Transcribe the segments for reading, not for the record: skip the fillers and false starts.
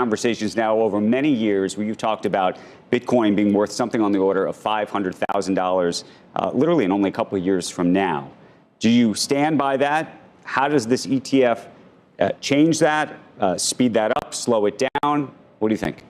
conversations now over many years where you've talked about Bitcoin being worth something on the order of $500,000, literally in only a couple of years from now. Do you stand by that? How does this ETF change that, speed that up, slow it down? What do you think?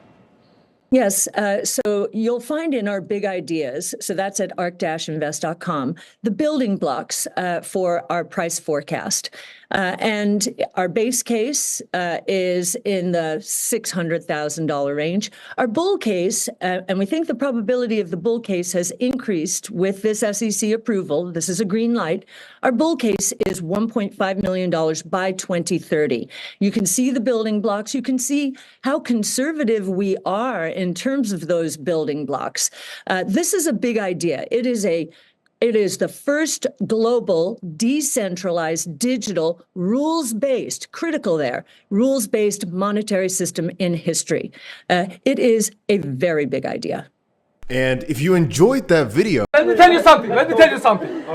Yes. So you'll find in our big ideas, so that's at arc-invest.com, the building blocks for our price forecast. And our base case is in the $600,000 range. Our bull case, and we think the probability of the bull case has increased with this SEC approval. This is a green light. Our bull case is $1.5 million by 2030. You can see the building blocks. You can see how conservative we are in terms of those building blocks. This is a big idea. It is the first global, decentralized, digital, rules-based, critical there, rules-based monetary system in history. It is a very big idea. And if you enjoyed that video, let me tell you something. All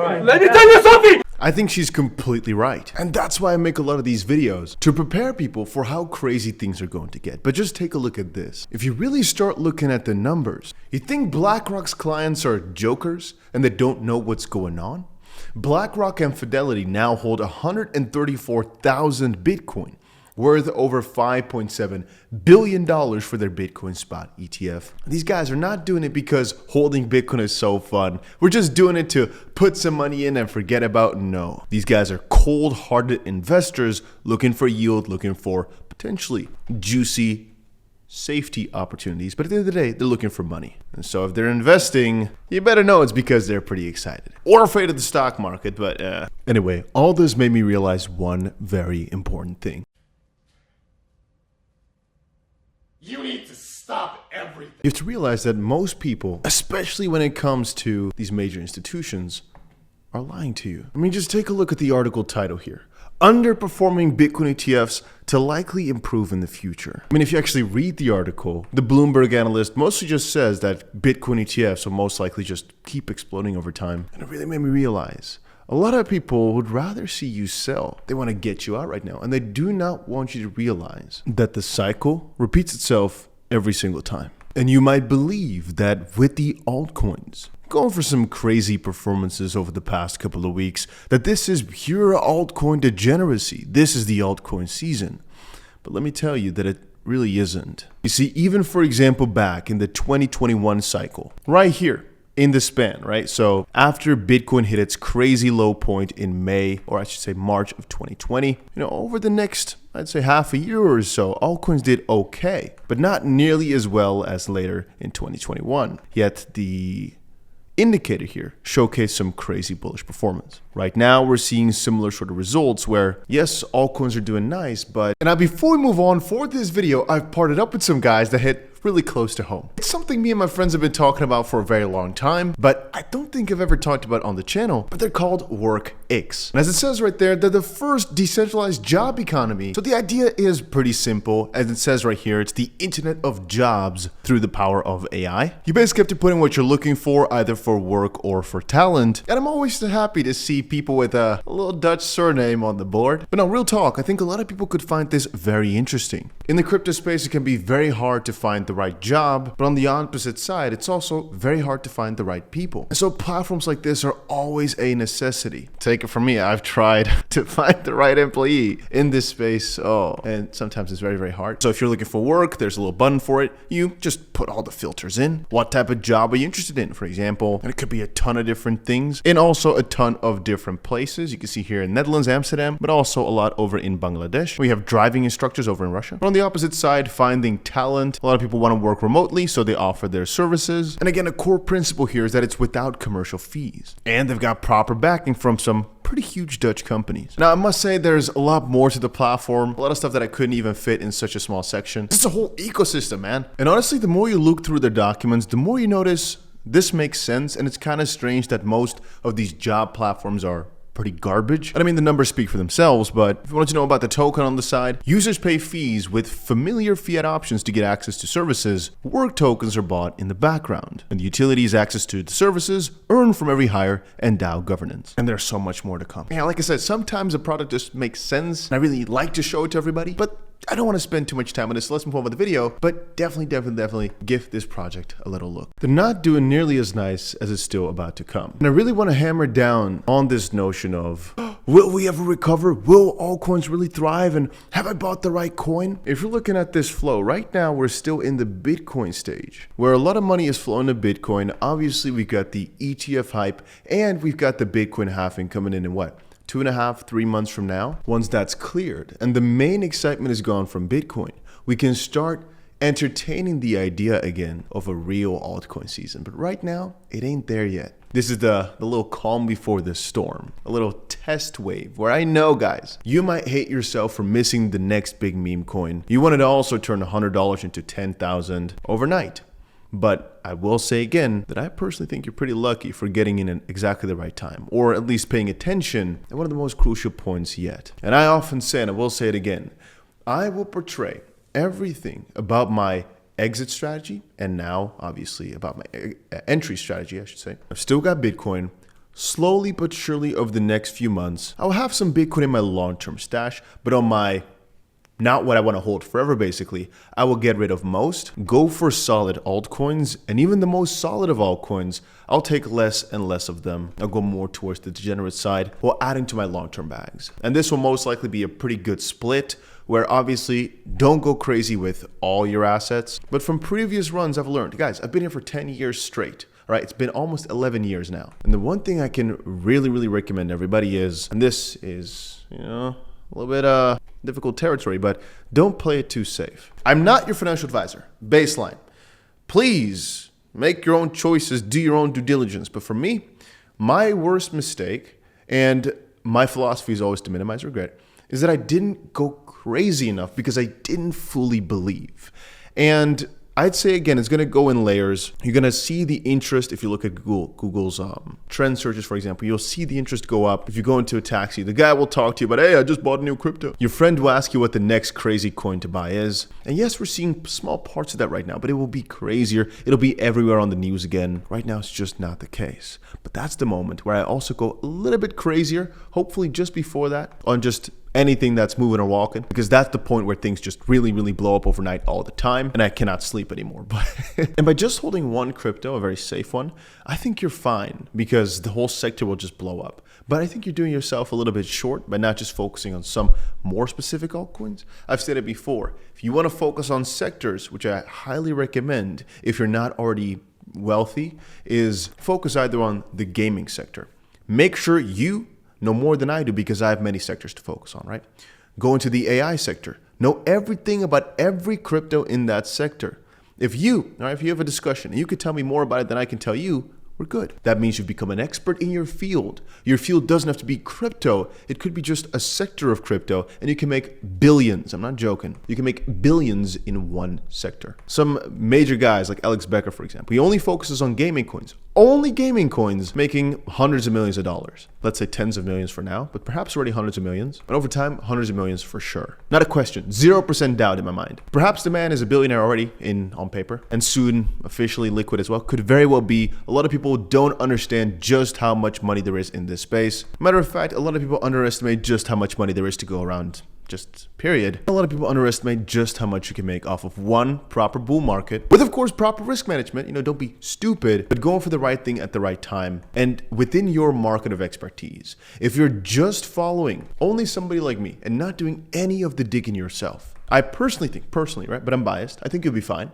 right. Let me tell you something. I think she's completely right. And that's why I make a lot of these videos, to prepare people for how crazy things are going to get. But just take a look at this. If you really start looking at the numbers, you think BlackRock's clients are jokers and they don't know what's going on? BlackRock and Fidelity now hold 134,000 Bitcoin, worth over $5.7 billion for their Bitcoin spot ETF. These guys are not doing it because holding Bitcoin is so fun. We're just doing it to put some money in and forget about. No. These guys are cold-hearted investors looking for yield, looking for potentially juicy safety opportunities. But at the end of the day, they're looking for money. And so if they're investing, you better know it's because they're pretty excited or afraid of the stock market. But anyway, all this made me realize one very important thing. You need to stop everything. You have to realize that most people, especially when it comes to these major institutions, are lying to you. I mean, just take a look at the article title here. Underperforming Bitcoin ETFs to likely improve in the future. I mean, if you actually read the article, the Bloomberg analyst mostly just says that Bitcoin ETFs will most likely just keep exploding over time. And it really made me realize a lot of people would rather see you sell. They want to get you out right now. And they do not want you to realize that the cycle repeats itself every single time. And you might believe that with the altcoins going for some crazy performances over the past couple of weeks, that this is pure altcoin degeneracy. This is the altcoin season. But let me tell you that it really isn't. You see, even for example, back in the 2021 cycle, right here, in the span, right? So after Bitcoin hit its crazy low point in May, or I should say March of 2020, over the next, I'd say half a year or so, altcoins did okay, but not nearly as well as later in 2021. Yet the indicator here showcased some crazy bullish performance. Right now, we're seeing similar sort of results where, yes, altcoins are doing nice, but... And now before we move on, for this video, I've partnered up with some guys that hit really close to home. It's something me and my friends have been talking about for a very long time, but I don't think I've ever talked about on the channel, but they're called WorkX. And as it says right there, they're the first decentralized job economy. So the idea is pretty simple. As it says right here, it's the internet of jobs through the power of AI. You basically have to put in what you're looking for, either for work or for talent. And I'm always happy to see people with a little Dutch surname on the board. But now, real talk, I think a lot of people could find this very interesting. In the crypto space, it can be very hard to find the right job, but on the opposite side, it's also very hard to find the right people. And so platforms like this are always a necessity. Take it from me, I've tried to find the right employee in this space, and sometimes it's very, very hard. So if you're looking for work, there's a little button for it. You just put all the filters in. What type of job are you interested in, for example? And it could be a ton of different things, and also a ton of different places. You can see here in Netherlands, Amsterdam, but also a lot over in Bangladesh. We have driving instructors over in Russia. But on the opposite side, finding talent. A lot of people want to work remotely, so they offer their services. And again, a core principle here is that it's without commercial fees. And they've got proper backing from some pretty huge Dutch companies. Now, I must say there's a lot more to the platform, a lot of stuff that I couldn't even fit in such a small section. It's a whole ecosystem, man. And honestly, the more you look through their documents, the more you notice this makes sense. And it's kind of strange that most of these job platforms are pretty garbage. And I mean, the numbers speak for themselves, but if you wanted to know about the token on the side, users pay fees with familiar fiat options to get access to services. Work tokens are bought in the background, and the utilities access to the services earned from every hire and DAO governance. And there's so much more to come. Yeah, like I said, sometimes a product just makes sense, and I really like to show it to everybody, but I don't want to spend too much time on this, so let's move on with the video, but definitely give this project a little look. They're not doing nearly as nice as it's still about to come. And I really want to hammer down on this notion of, will we ever recover? Will altcoins really thrive? And have I bought the right coin? If you're looking at this flow, right now we're still in the Bitcoin stage, where a lot of money is flowing to Bitcoin. Obviously, we've got the ETF hype, and we've got the Bitcoin halving coming in what? 2.5, 3 months from now. Once that's cleared and the main excitement is gone from Bitcoin, we can start entertaining the idea again of a real altcoin season. But right now, it ain't there yet. This is the little calm before the storm, a little test wave where I know, guys, you might hate yourself for missing the next big meme coin. You wanted to also turn $100 into 10,000 overnight. But I will say again that I personally think you're pretty lucky for getting in at exactly the right time, or at least paying attention at one of the most crucial points yet. And I often say, and I will say it again, I will portray everything about my exit strategy, and now obviously about my entry strategy, I should say. I've still got Bitcoin. Slowly but surely over the next few months, I'll have some Bitcoin in my long-term stash, but on my not what I want to hold forever, basically. I will get rid of most, go for solid altcoins, and even the most solid of altcoins, I'll take less and less of them. I'll go more towards the degenerate side while adding to my long-term bags. And this will most likely be a pretty good split, where obviously don't go crazy with all your assets. But from previous runs, I've learned, guys, I've been here for 10 years straight. Right, it's been almost 11 years now. And the one thing I can really recommend everybody is, and this is, a little bit difficult territory, but don't play it too safe. I'm not your financial advisor. Baseline. Please make your own choices, do your own due diligence. But for me, my worst mistake, and my philosophy is always to minimize regret, is that I didn't go crazy enough because I didn't fully believe. And I'd say, again, it's going to go in layers. You're going to see the interest. If you look at Google's trend searches, for example, you'll see the interest go up. If you go into a taxi, the guy will talk to you about, hey, I just bought a new crypto. Your friend will ask you what the next crazy coin to buy is. And yes, we're seeing small parts of that right now, but it will be crazier. It'll be everywhere on the news again. Right now, it's just not the case. But that's the moment where I also go a little bit crazier, hopefully just before that, on just anything that's moving or walking, because that's the point where things just really blow up overnight all the time, and I cannot sleep anymore. And by just holding one crypto, a very safe one, I think you're fine, because the whole sector will just blow up. But I think you're doing yourself a little bit short by not just focusing on some more specific altcoins. I've said it before, if you want to focus on sectors, which I highly recommend if you're not already wealthy, is focus either on the gaming sector. Make sure you know more than I do, because I have many sectors to focus on, right? Go into the AI sector. Know everything about every crypto in that sector. If you have a discussion and you could tell me more about it than I can tell you, we're good. That means you've become an expert in your field. Your field doesn't have to be crypto. It could be just a sector of crypto, and you can make billions. I'm not joking. You can make billions in one sector. Some major guys like Alex Becker, for example, he only focuses on gaming coins. Only gaming coins, making hundreds of millions of dollars. Let's say tens of millions for now, but perhaps already hundreds of millions. But over time, hundreds of millions for sure. Not a question. 0% doubt in my mind. Perhaps the man is a billionaire already on paper, and soon officially liquid as well. Could very well be. A lot of people don't understand just how much money there is in this space. Matter of fact, a lot of people underestimate just how much money there is to go around. Just period. A lot of people underestimate just how much you can make off of one proper bull market with, of course, proper risk management. Don't be stupid, but going for the right thing at the right time and within your market of expertise. If you're just following only somebody like me and not doing any of the digging yourself, I personally think, right, but I'm biased, I think you'll be fine.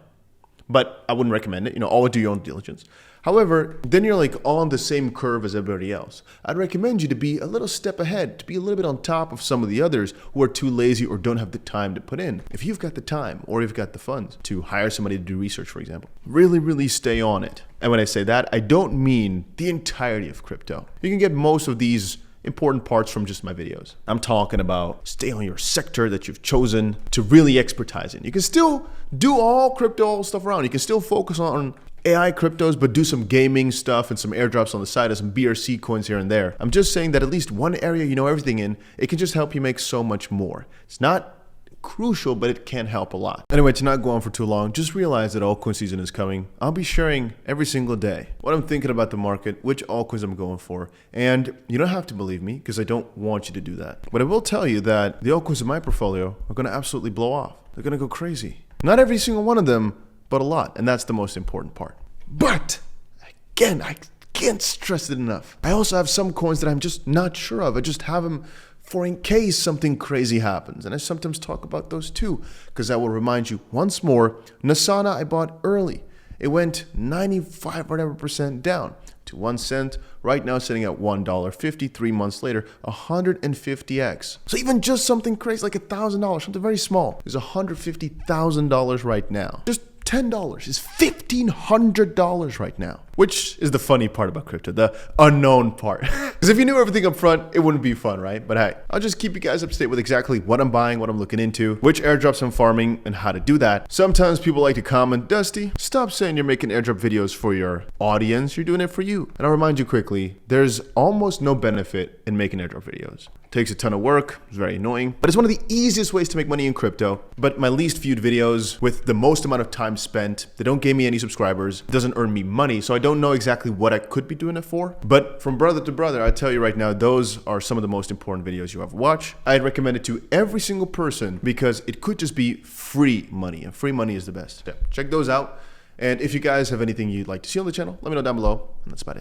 But I wouldn't recommend it. Always do your own diligence. However, then you're like on the same curve as everybody else. I'd recommend you to be a little step ahead, to be a little bit on top of some of the others who are too lazy or don't have the time to put in. If you've got the time or you've got the funds to hire somebody to do research, for example, really stay on it. And when I say that, I don't mean the entirety of crypto. You can get most of these important parts from just my videos. I'm talking about stay on your sector that you've chosen to really expertise in. You can still do all crypto stuff around. You can still focus on AI cryptos, but do some gaming stuff and some airdrops on the side of some BRC coins here and there. I'm just saying that at least one area you know everything in, it can just help you make so much more. It's not crucial, but it can help a lot. Anyway, to not go on for too long, just realize that altcoin season is coming. I'll be sharing every single day what I'm thinking about the market, which altcoins I'm going for, and you don't have to believe me because I don't want you to do that. But I will tell you that the altcoins in my portfolio are going to absolutely blow off. They're going to go crazy. Not every single one of them, but a lot, and that's the most important part. But again, I can't stress it enough. I also have some coins that I'm just not sure of. I just have them for in case something crazy happens. And I sometimes talk about those too, because I will remind you once more, Solana I bought early. It went 95 whatever percent down to 1 cent. Right now sitting at $1.50, 3 months later, 150x. So even just something crazy like $1,000, something very small, is $150,000 right now. Just $10 is $1,500 right now, which is the funny part about crypto, the unknown part. Because if you knew everything up front, it wouldn't be fun, right? But hey, I'll just keep you guys up to date with exactly what I'm buying, what I'm looking into, which airdrops I'm farming, and how to do that. Sometimes people like to comment, Dusty, stop saying you're making airdrop videos for your audience, you're doing it for you. And I'll remind you quickly, there's almost no benefit in making airdrop videos. Takes a ton of work, it's very annoying, but it's one of the easiest ways to make money in crypto. But my least viewed videos with the most amount of time spent, they don't give me any subscribers, it doesn't earn me money, so I don't know exactly what I could be doing it for. But from brother to brother, I tell you right now, those are some of the most important videos you have to watch. I'd recommend it to every single person because it could just be free money, and free money is the best. Yeah, check those out. And if you guys have anything you'd like to see on the channel, let me know down below, and that's about it.